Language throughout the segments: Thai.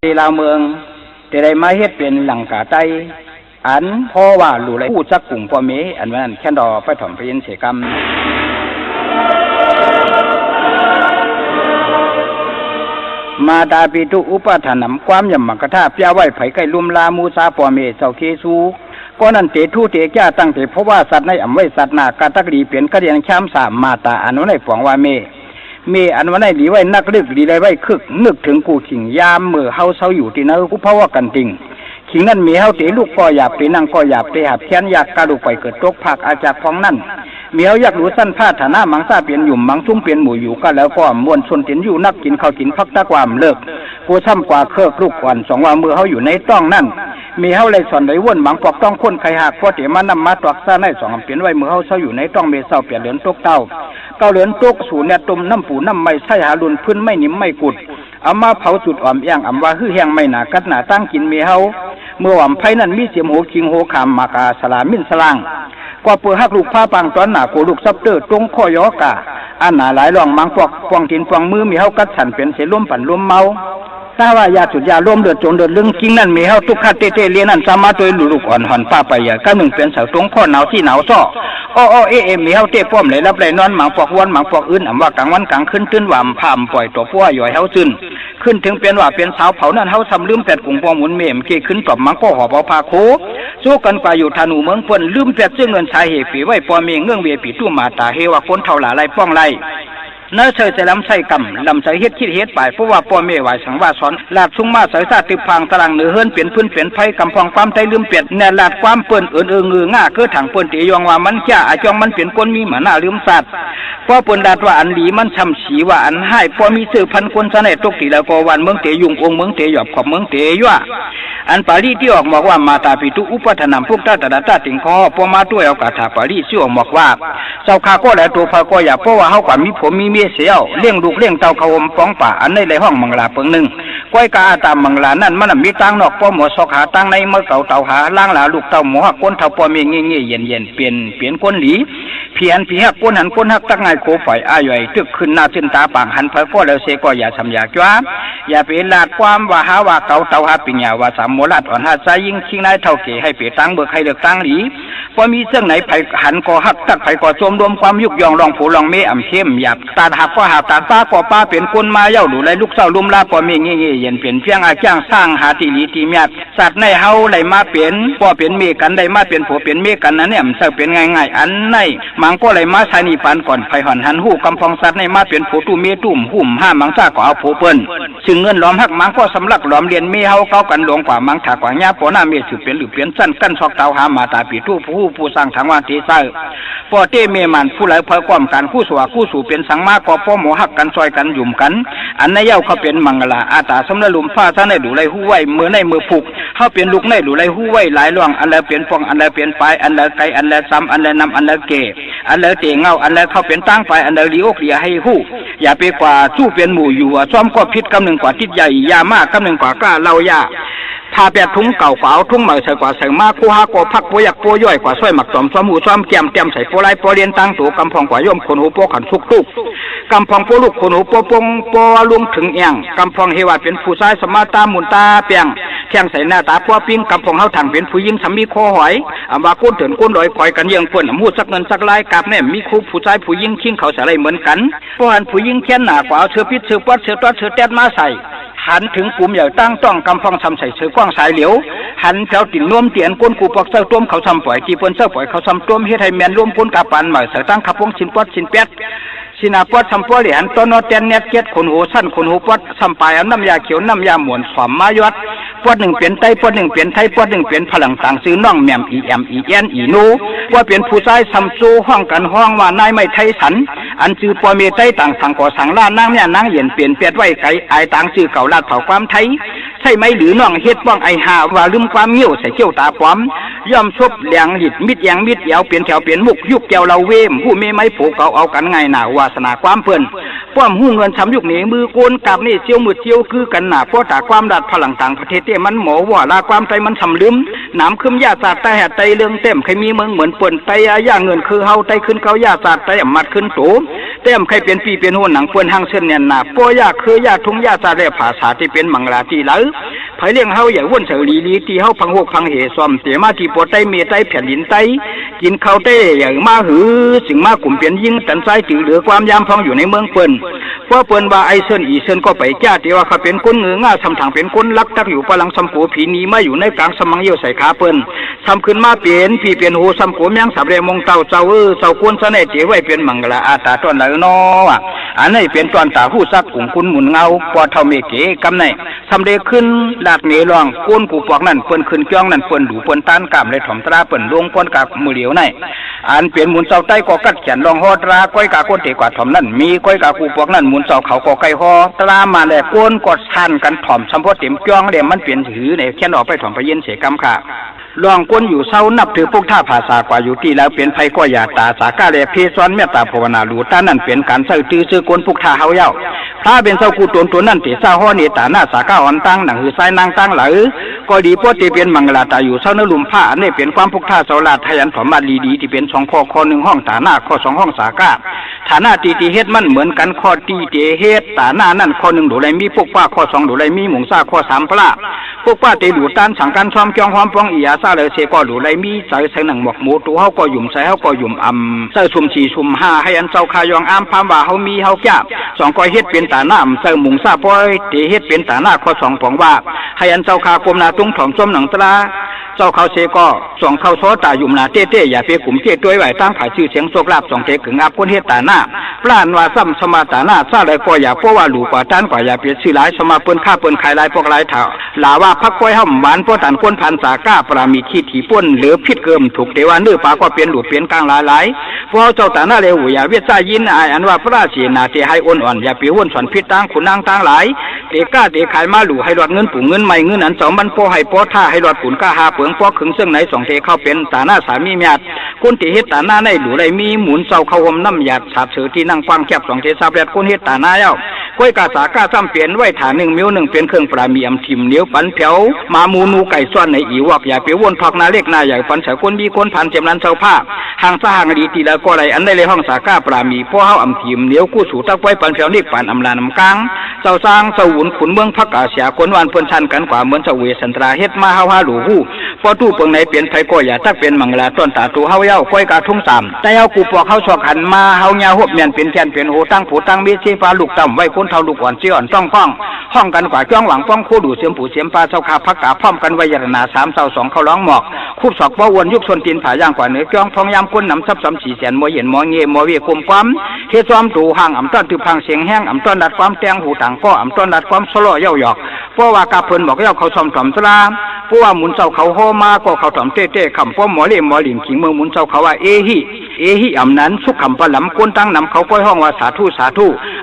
ที่ลาวเมืองแต่ได้มาเฮ็ดเป็นหลังกาใต้อันเพราะว่าหลู่ไรพูดจักกลุ่มพ่อเมอันนั้นแค่ดอไปถ่อมไปยินเสกรรมมาดาปิตุอุปทานำความยำมักกะทาเปียไว้ไผไก่ลุมลามูซาพ่อเมเจ้าเคซูก็นั่นเตทูเตจ้าตั้งแต่เพราะว่าสัตว์ในอำไว้สัตว์นากาตักดีเปลี่ยนกระเดียงช้ำสามมาตาอันนั้นในฝังว่าเมอันวันไหนหลีไว้นักลึกหลีได้ไว้คึกนึกถึงกูขิงยามมือเฮาเศร้าอยู่ที่นั่นกูเพราะว่ากันติงขิงนั่นมีเฮาเตลูกก็อยากไปนั่งก็อยากไปหับแขนอยากกระดูกไปเกิดตกผักอาจากของนั่นมีเฮาอยากรู้สั้นผ้าฐานะมังซาเปลี่ยนหยุ่มมังซุ้มเปลี่ยนหมู่อยู่ก็แล้วก็มวนชนตินอยู่นักกินข้าวกินพักตะความเลิกกูซ้ำกว่าเครือกลูกก่อนสองว่ามือเฮาอยู่ในต้องนั่นมีเฮาเลยสอนได้ว่นหมังปอกต้องคนใครหักพอเตมานำมาตอกซ่าในสองเปลี่ยนไว้มือเฮาเศร้าอยู่ในต้องเมเศร้าเปลี่ยนเหลือนตกเต้าเหลือนตกสูเนี่ยตุ่มน้ำปูน้ำไม่ใช่หาลุนพื้นไม่นิ่มไม่กุดเอามาเผาจุดอ่อมย่างว่าฮื้อแห้งไม่หนากัดหนาตั้งกินมีเฮาเมื่อว่ำไผ่นั่นมีเสียมโหคิงโหขามมากาสลามินสลางกว่าเปื่อหักลูกผ้าปังตอนหนาโกลูกซับเตอร์ตรงข้อยอกาอันหนาหลายรองมังปอกปวงทินปวงมือมีเฮากัดฉันเป็นเสล้มปั่นล้มเมาถ้าว่ายาจุดยาล้มเดือดจนเดือดลึงกิงนั่นมีเฮาทุกขัดเตเลียนั่นสามารถตัวลูกอ่อนหอนป้าไปอย่าก้าหนึ่งเป็นเสาตรงข้อหนาวที่หนาวซ้อมีเฮาเตะป้อมเลยรับเลยนอนหมังปอกวันหมังปอกอื่นว่ากลางวันกลางขึ้นตื้นว่ำพามปล่อยตัวพัวหย่อยเฮาซึนขึ้นถึงเป็นว่าเป็นสาวเผานั่นเฮาทำลืมแปดกุ่งปองหมุนเมมเกขึ้นตบมังก็หอบเอาพาโคสู้กันกว่าอยู่ธนูเมืองเพิ่นลืมแปดซึ่งเงินชายเหปีไว้ปอเมงเงื่องเวียปีตู้มาตาเฮว่าคนเท่าหลาไรป้องไรน่าเชยจะลำใส่กำลำใส่เฮ็ดคิดเฮ็ดไปเพราะว่าพ่อแม่ไหวสังว่าสอนลาดชุ่งมาใส่ซาติพังตารางเหนือเฮิรนเปลี่ยนพื้นเปลี่ยนไฟกำพองความใจลืมเปลี่ยนแน่ลาดความเปิ้นเอิงือง่าคือถังเปิ้นตียองว่ามันจ้าอาจองมันเปลี่ยนก้นมีเหมือนหน้าลืมสัตว์พ่อเปิ้นดาดว่าอันหลีมันช้ำฉีว่าอันให้พ่อมีสื่อพันคนเสน่ห์ตกตีแล้วก็วันเมืองเตยุงองเมืองเตหยอบขอบเมืองเตยั่วอันปารีที่ออกบอกว่ามาตาปิตุอุปทานำพวกตาตาติงคอพอมาด้วยเอากาถาปารีที่ออกบอกว่าเจ้าข้าก็แลตัวพาก็อย่าเพราะว่าเฮากว่ามีผมมีเมียเสียวเลี้ยงลูกเลี้ยงเต่าเขาอมป้องป่าอันในห้องมังลาเปิงหนึ่งก้อยกาตามมังลานั่นมันมีตังนอกป้อหมอสอกหาตังในเมื่อเก่าเต่าหาล่างหลาลูกเต่าหมอหักก้นเท่าป้อมีเงี้ยเย็นเปลี่ยนก้นหลีเพียนหักก้นหันก้นหักตั้งไงโคฝ่ายอาย่อยตึกขึ้นหน้าขึ้นตาปางหันเผยก็แล้วเสก็อย่าทำอย่าจ้าอย่าไปลาดความว่าหาว่าเก่าเต่าหาปิญญาว่าสามโมลาดอ่อนหาใจยิ่งชิงนายเท่าเก๋ให้เปียตังเบิกให้เลือกตังหลีพอมีเรื่องไหนไผหันก็หักตักไผก็โจมรวมความยุกยองลองผูลองเมอ่ำเข้มหยาบตาหักก็หาตาป้าก็ป้าเป็นคนมาเย้าหลูไรลูกเศร้าลุมลาปอมีเงี้ยเย็นเปลี่ยนเพียงอาจ้างสร้างหาตีหลีตีเมียดสัตว์ในเฮาไหลมาเปลี่ยนป้อเปลี่ยนเมกันได้มาเปลี่ยนผัวเปลี่ยนเมกันนั้นเนี่ยมันเศร้าเป็นง่ายอันในมังก็ไหลมาใช้นี่ปันก่อนไผหันหันหูกำพองสัตว์ในมาเปลี่ยนผัวตู้เมตุ่มหุ่มห้ามังซ่าก็เอาผัวเปิ้นซึ่งเงินล้อมหักมังก็สำลักล้อมเรียนเมเฮาเก้ากันหลวงกว่ามังถากว่าญาปอหน้าเมสืบเปลี่ยนหรือเปลี่ยนสั้นกั้นชอกเตาหามาตาปีตู้ผู้สร้างทางวันที่เศร้าปอเต้เมมันผู้ไหลเพอความการคู่สวาคู่สู่เป็นสังมาก็ป้อหมอหักกันซอยกันหยุ่มกันอันในเย้าเขาเป็นมังลาอาตาสำนักลุมฟ้าท่านในดูไรหู้ไว้มือในมือผูกเขาเป็นลูกในดูไรหู้ไว้หลายล่องอันละเป็นฟองอันละเป็นปลายอันละไกอันละซ้ำอันละนำอันละเกอันละเตงเงาอันละเขาเป็นตั้งไปอันละลีโอกเลียให้หู้อย่าไปกว่าสู้เป็นหมู่อยู่ซ้อมก็พิษกำหนึ่งกว่าทิศใหญ่ยามากกำหนึ่งกว่ากล้าเล่ายาถ้าแปดทุ่งเก่าเอาทุ่งใหม่ใส่กว่าใส่มาคู่หาโกพักโปยักโปย่อยกว่าช่วยหมักซ้อมหูซ้อมแกมใส่โปไลโปเรียนตั้งตัวกำพองกว่าย่อมคนหูโปขันสุกตุกกำพองโปลูกคนหูโปปงโปลุงถึงเอียงกำพองเฮวาเป็นผู้ชายสมาตามุนตาเปียงแข้งใส่หน้าตาปัวปิ้งกำพองเฮาถังเป็นผู้หญิงสามีคอหอยว่าก้นเถินก้นลอยคอยกันเยี่ยงเพื่อนหูสักเงินสักลายกับเนี่ยมีคู่ผู้ชายผู้หญิงขิงเขาใส่อะไรเหมือนกันเพราะอันผู้หญิงแค้นหนากว่าเอาเชือพิษเชือปัดเชือตัดเชือแตดมาใส่หันถึงกลุ่มใหญ่ตั้งต้องกำพองทำใส่เสือกว้างสายเหลียวหันแถวติ่นน่วมเตียนก้นกูปอกเสือต้มเขาทำปล่อยกีเปิ้นเสือปล่อยเขาทำต้มเฮ็ดให้แมนร่วมพ้นกับปันใหม่เสือตั้งขับพงชินปอดชินเป็ดสินาปอดทำปอดเหรียญต้นนอเตียนเน็ตเก็ดขนหูสั้นขนหูปอดทำปลายน้ำยาเขียวน้ำยาหมวนสวมมายอดปอดหนึ่งเปลี่ยนไตปอดหนึ่งเปลี่ยนไทยปอดหนึ่งเปลี่ยนพลังต่างซื้อน้องแมมอีแอมอีแอนอีนูว่าเปลี่ยนผู้ชายซัมซูห้องกันห้องว่านายไม่ไทยสันอันชื่อปอเมไตต่างสังก่อสังล่านางเนี่ยนางเย็นเปลี่ยนเปียดไว้ไก่ไอต่างชื่อเก่าลาดเผาความไทยใช่ไหมหรือน้องเฮ็ดป้องไอหาว่าลืมความเงี้ยวใส่เขี้ยวตาปลอมย่อมชบแหลงหิดมิดยังมิดเอวเปลี่ยนแถวเปลี่ยนมุกยุกแก้วเราเวมผู้เมไม้ผูกเก่าเอากันไงหนาวาสนาความเพิ่น ป้อมหู้เงินช้ำยุกเหนมือโกนกับนี่เจียวมือเจียวคือกันหนาเพราะตาความดัดพลังต่างประเทศเต้มันหมอว่าลาความใจมันทำลืมน้ำขึ้นยาศาสตร์ใต้แห่ไตเรื่องเต็มใครมีเมืองเหมือนเปิ่นไตย่าเงินคือเฮาไตขึ้นเขายาศาสตร์ไตมัดขึ้นโตเต็มใครเป็นปีเป็นหัวหนังเปิ่นห้างเส้นเนี่ยหนาป้อยาคือยาทุ่งยาศาสตร์และภาษาที่เป็นมังลาที่ไหลไผเลี้ยงเฮาอย่าว่นเฉลีลีที่เฮาพังหกพังเหซ้อมเสียมาที่ปวดไตเมไตแผ่นดินไตกินข้าวเต้อย่างมาหือสิ่งมากลุ่มเปลี่ยนยิ่งตันไซถือเหลือความยามพองอยู่ในเมืองเปิ้นเพราะเปิ้นว่าไอเซินอีเซินก็ไปจ้าแต่ว่าเขาเป็นคนเงื้อง่าทำทางเป็นคนลักทักอยู่พลังสัมโผผีนี้มาอยู่ในกลางสมังเยี่ยวใส่ขาเปิ้นทำขึ้นมาเปลี่ยนพี่เปลี่ยนหูสัมโผแมงสับเรมงเต่าเจ้าเจ้าควรเสน่ห์เจ๋ไว้เป็นมังกรอาตาต้นไหลนออันนี้เป็นตอนตาหู้ซักกลุ่มคุณหมุนเงาปอเท่าเมเก๋กำไหนทำเดขึ้นลาดเมลองก้นกูปอกนั่นเปิ้นขึ้นจ้องนั่นเปิ้นดูเปิ้นต้านกามเลยถ่อมตราเปิ้นลงก้นกับมือเหลียวในอันเปลี่ยนหมุนเสาใต้ก็กัดแขนลองหอตราก้อยกาก้นเตะกว่าถ่อมนั่นมีก้อยกากูปอกนั่นหมุนเสาเขาก็ไก่หอตรามาแลก้นกดทันกันถ่อมสัมพอเต็มจ้องเดี๋ยวมันเปลี่ยนถือในแค่นออกไปถ่อมไปเย็นเสียกำค่ะลองก้นอยู่เศร้านับถือพวกท่าภาษากว่าอยู่ที่แล้วเป็นไผก็อย่าตาสากาแลเพซ้อนเมตตาภาวนาหลูต้านั่นเป็นการเศร้าตื้อซื้อก้นพวกท่าเฮาเย้าถ้าเป็นเศร้ากูตัวนั่นติเศร้าห้อเนตาหน้าสากาอ่อนตั้งหนังหือไซนางตั้งหรือก็ดีเพราะที่เป็นมังกรตาอยู่เศร้าเนื้อลุมผ้านี่เป็นความพวกท่าเศร้าลาทยันถอมมาดีที่เป็น2ข้อ1ห้องตาหน้าข้อ2ห้องสากาฐานะตีเฮ็ดมันเหมือนกันข้อตีเตเฮ็ดตาหน้านั่นข้อ1ดูไรมีพวกป้าข้อ2ดูไรมีหมุงซ่าข้อ3พระพวกป้าเตดูต้านสังกันซ้อมจ้องหอมป้องอียาซาเลยเสก็ดูไรมีใส่หนังหมวกหมูตัวเฮาก็หยุ่มใส่เฮาก็หยุ่มใส่สุ่ม4สุ่ม5ให้อันเจ้าคายองอ้ามพามว่าเฮามีเฮาแก่2ก็เฮ็ดเป็นตาหน้าใส่หมุงซ่าป้อยเตเฮ็ดเป็นตาหน้าข้อ2ของว่าให้อันเจ้าคากรมนาตุ้งถ่อมส้มหนังตราเจ้าเขาเสก็ส่งเข้าโซตาหยุ่มนาเต้อย่าไปกลุ่มเต้ด้วยไว้ตั้งขายชื่อเสียงโชคลาภ2เตกึ่งอาบคนเฮ็ดตาหน้าปล้านว่าซ้ำสมาตาหน้าซาเลยก็อย่าเพราะว่าหลูกว่าต้านกว่าอย่าเปลี่ยนชื่อหลายสมาเปิ้นค่าเปิ้นขายหลายพวกหลายเท่าลาว่าพักก้อยห้ำหวานเพราะตันก้นพันสาก้าปรามีขี้ถีป่นหรือพิษเกิมถูกเดวานื้อปากก็เปลี่ยนหลุดเปลี่ยนกลางหลายเพราะเจ้าตาหน้าเลวอย่าเวียดใจยินอายอันว่าพระราศีนาเตให้อ่อนอย่าเปียวนสอนพิษตั้งขุนนางตั้งหลายเตก้าเตขายมาหลูให้รอดเงินปู่เงินใหม่เงินอัน2มันพอให้พอท่าให้รอดขุนก้าหาเปิงพอขึงซึ่งไหน2เตเข้าเป็นตาหน้าสามีเมียดคนที่เฮ็ดตาหน้าในหลูไรมีหมุนเจ้าเข้าห่มน้ำหยาดสาบเสือที่นั่งฟังแคบ2เตซาเปรตคนเฮ็ดตาหน้าเย้าก้อยกาสาก้าซ้ำเปลี่ยนไว้ฐาน1 มิ้ว 1เป็นเครื่องปรามีอำทิมเหนียวปันเผียวมามูนูไก่ซ้อนในอีวอกอย่าไปวนทอกนาเล็กนาใหญ่ปันเสือคนมีคนพันเจมรันเจ้าผ้าห่างสะห่างดีตีแล้วก็ไรอันได้เลยห้องสาก้าปรามีพ่อเฮาอำทิมเหนียวกู้สู่ตะไว้ปันเผียวนี่ปันอำลานำกลางเจ้าสร้างเจ้าหุ่นขุนเมืองพักกาเสียคนวันเพิ่นชันกันกว่าเหมือนเจ้าเวสันตราเฮ็ดมาเฮาหาหลูหู้พอตู้เปิงไหนเปลี่ยนไผก็อย่าทักเป็นมังลาต้นตาตูเฮาเย้าก้อยกาทุ่ง3แต่เฮากูปอกเฮาชอกหันมาเฮาญาหบเมียนเป็นแทนเป็นโหตั้งผู้ตั้งมีสีฟ้าลูกต่ำไว้คนเท่าลูกอ่อนเจี่อนต้องห้องกันกว่าจ้องหวังป้องคู่ดูเสียมผู้เสียมปลาเจ้าคาพักกาพร้อมกันไว้ยรนา3เจ้า2เขาร้องหมอกคูบศอกบ่วนยุบชนตีนผาย่างกว่าเหนือจ้องพองยามคนนำซับซ้ำ4แสนมวยเห็นมอเงยมอเวคุมความเฮ็ดซ้อมตูห่างอำต้นถือพังเสียงแห้งอำต้นดัดความแตงหูต่างก็อำต้นดัดความสโลเย่าหยอกเพราะว่ากาเพิ่นบอกเย่าเขาซ้อมถ่อมสลาเพราะว่าหมุนเจ้าเขาห่อมาก็เขาถ่อมเต้คำเพราะหมอเล่หมอหลินขิงเมืองหมุนเจ้าเขาว่าเอฮิอำนั้นสุขคำปลำก้นตั้งนำเขาก้อยห้องว่าสาธ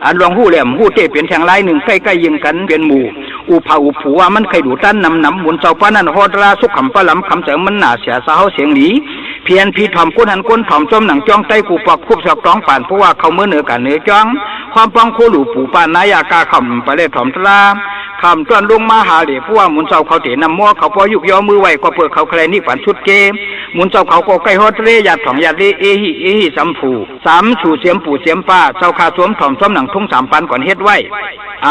ุอันลองหู้แหลมหู้เต้เปลี่ยนแทงไล่หนึ่งใกล้ยิงกันเป็นหมู่อุผาอุผัวมันเคยดูตั้นนำหมุนเจ้าป้านั่นฮอดราสุขคำปลำคำเสริมมันหนาเสียสาวเสียงหลีเพียนพี่ถ่อมก้นหันก้นถ่อมจมหนังจ้องใต้กูปอกคุบสอกร้องป่านเพราะว่าเขาเมื่อเหนือกันเหนือจ้องความป้องโคหลูปู่ปานนายากาคำไปเล่ถ่อมตราคำต้นลงมาหาเหล่เพราะว่าหมุนเจ้าเขาเตะนำม้อเขาพอยุกย่อมือไหวก็เปิดเขาแคลนี่ปันชุดเกมหมุนเจ้าเขาก็ใกล้ฮอดเรยาถ่อมยาเรเอฮิสัมผู3สู่เสียมปู่เสียมป้าเจ้าคาสวมถ่อมซ้อมหนังทุ่ง3ปันก่อนเฮ็ดไว้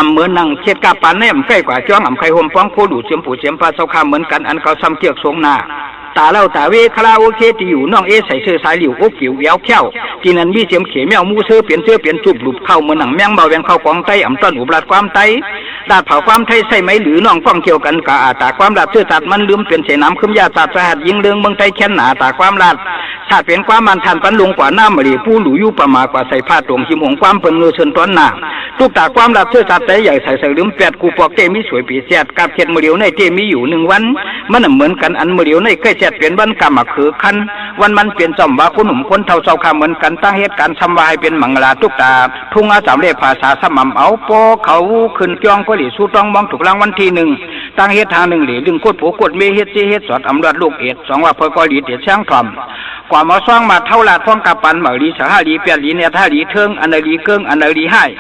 เหมือนนั่งเช็ดกาปันแนมใกล้กว่าจ้องไข่ห่มป้องโคดูเสียมปู่เสียมป้าเจ้าคาเหมือนกันอันเขาซ้ำเกียกสงนาตาเล่าตาเวคาราโอเกะที่อยู่น้องเอใส่เสื้อสายหลิวโอ๊กผิวแววเขี้ยวที่นั้นมีเสียมเขียวแมวมูเสื้อเปลี่ยนจุบหลุบเข้าเหมือนหนังแมงเบาแวงเข้ากองไตอ่ำต้นอุบลาดความไตดาดเผาความไทยใส่ไหมหรือน้องฟ้องเกี่ยวกันกะอาตาความลาดเสื้อตัดมันลืมเป็นเสน้ำขึ้นยาตัดสหัสยิงเรืองเมืองไทยแค้นหนาตาความลาดชาติเป็นความมันทันปันลงกว่าน้ำมะลีผู้หลูอยู่ประมากว่าใส่ผ้าตรงหิมหงความเปิงเงือเชิญต้นหนาทุกตาความลาดเสื้อตัดแต่ใหญ่ใส่ลืมแปดกูปอกเตมีสวยปีเสียดกับเข็ดมะเลียวในเตมีอยู่1 วันมันเหมือนกันอันมะเลียวในใกล้เจ็ดเป็นวันกรรมคือคันวันมันเปลี่ยนจอมว่าคนหนุ่มคนเท่าเจ้าคำเหมือนกันตั้งเหตุการณ์ทำวายเป็นมังลาทุกตาทุ่งอาสามเล่ภาษาสม่ำเอาปอเขาขึ้นจ้องก็หลีสู้ต้องมองถูกรางวันที่1ตั้งเหตุทาง1หลีดึงกดโผกดเมเฮ็ดเฮ็ดสอดอำรวจลูกเอ็ด2ว่าเพอก็หลีเตียช่างถ่อมกว่ามาซ่องมาเท่าลาดท้องกาปันหมอหลีสหหลีเปียหลีเนี่ยท่าหลีเทิงอันหลีเกิ้งอันหลีให้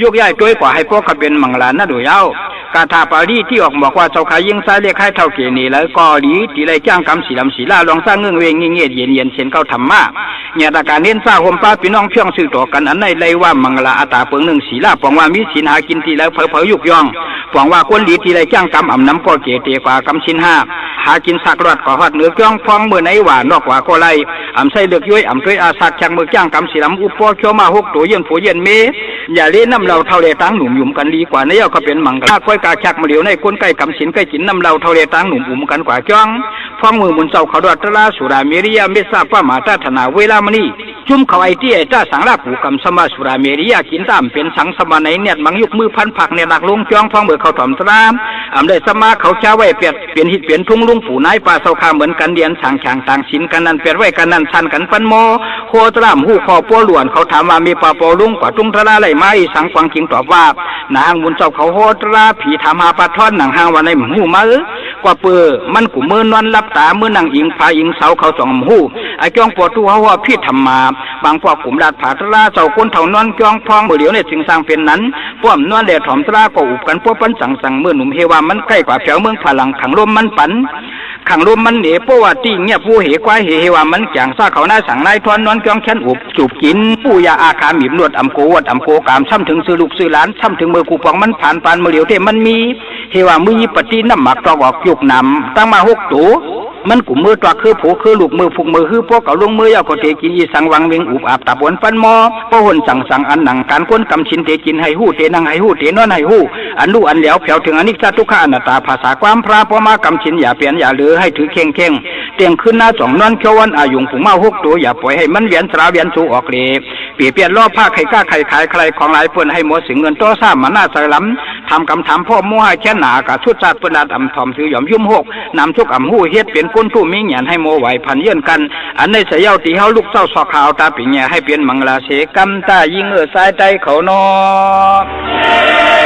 ยกย้ายตัวกว่าให้พวกเขาเป็นมังลานะดูยาวกาถาปารีที่ออกบอกว่าเจ้าขายิงซ้ายเรียกให้เท่าเกณีแล้วก็ดีตีไรจ้างกำสีลำสีล่าลองสร้างเงื่อนเวงเงียบเย็นเช่นเก้าธรรมะเนี่ยตาการเน้นซ่าห่มป้าพี่น้องเพียงสื่อต่อกันอันในเลยว่ามังลาอัตาเปิงหนึ่งสีล่าปองว่ามีศีลหากินทีแล้วเผยยุกย่องปองว่าคนดีทีไรจ้างกำอ่ำน้ำก็เกเตกว่ากำชินห้าหากินสักรอดก็ฮอดเนื้อจ้องพองเมื่อไหนว่านอกว่าก็ไรอ่ำใส่เลือกย้อยอ่ำด้วยอาสักช่างมือจ้างกำสีลำอุปโภคเขียวมาหกตัวเย็นผัวเย็นเมอย่าเล่นน้ำเราเท่าเรตั้งหนุ่มหยุ่มกันดีกว่าในเย้าก็เป็นมังกรค่อยกาชักมาเหลียวในก้นใกล้กำสินใกล้จินน้ำเราเท่าเรตั้งหนุ่มอุ่มกันกว่าจ้องฟ้องมือมุนเจ้าเขาดอดตะลาสุราเมริยาเมษาป้ามาตาธนาเวลามณีจุ่มเขาไอที่ไอจ้าสังลาผูกำสมาสุราเมริยากินตามเป็นสังสมาในเนียดมังยุกมือพันผักเนี่ยหลักลงจ้องฟ้องเบิกเขาถ่อมตรามอ่ำได้สมาเขาเจ้าไว้เปลี่ยนหิดเปลี่ยนทุ่งลุงปู่นายป่าเสาคาเหมือนกันเดียนสั่งช่างต่างสินกันนั้นเปลี่ยนไว้กันนั้นชันกันปันโมโคตรามหูคอปัวหลวนเขาถามว่ามีป่าปอลุงกว่าทุ่งทะลาไหลไม้สังกวางกิงตอบว่านางบุญเจ้าเขาโหตราผีถามหาปลาทอดหนังหางวันในหูมากว่าเปื่อมันกูมือนอนรับตามือนางอิงพาอิงเสาเขาจ่องหูไอ้จ้องปวดตัวหัวพี่ทำมาบางพวกกลุ่มลาดผาตราเจ้าคนเท่านอนจ้องพองมือเหลียวในสิ่งสร้างเป็นนั้นป้อมนอนแดดถอมตราก็อุบกันพวกปั้นสั่งเมื่อหนุ่มเฮวามันใกล้กว่าแถวเมืองพลังขังลมมันปั่นขังลมมันเหนียวเพราะว่าตีเงียบผู้เหควายเฮวามันจางซาเขาหน้าสั่งนายทอนนอนจ้องแค้นอุบจูบกินผู้ยาอาคาหมิบนวดอำโกวัดอำโกกามช่ำถึงซื้อลูกซื้อหลานช่ำถึงมือกูปองมันผ่านปานมือเหลียวเทมันมีเฮวามือยิปฏิน้ำหมักตอกออกยุกนำตั้งมา6 ตัวมันกุมมือตัวคือผูคือลูกมือผูกมือคือพวกเขาลงมือยาวก็เทกินอีสังวังเวงอุบอาบตาบวนปันมอพระหนสั่งอันหนังการก้นกำชินเทกินให้หู้เทนังให้หู้เทนอนให้หู้อันลู่อันเหลียวแผ่วถึงอนิจจทุกขาอนัตตาภาษาความพระพอมากำชินอย่าเปลี่ยนอย่าเลือให้ถือเข่งเตียงขึ้นหน้าจ่องนอนเขียววันอายุงผูกมา6 ตัวอย่าปล่อยให้มันเวียนสระเวียนสู่ออกเล็บเปลี่ยนล้อผ้าไข่ก้าไข่ขายใครของหลายเปิ้นให้หมดสิเงินโตซ้ำมาหน้าใส่ล้ำทำคำถามพ่อมั่วให้แค่หนากะชุดจัดเปิ้นอาดอ่ำทอมถือหย่อมยุ่ม6นำทุกอ่ำหู้เฮ็ดเป็นก้นผู้มีเงียนให้โมไหวพันเยื่นกันอันในเสียเย้าตีเฮาลูกเจ้าสอกขาวตาปิญญาให้เปลี่ยนมังลาเสกำตายิงสายใจเขานอ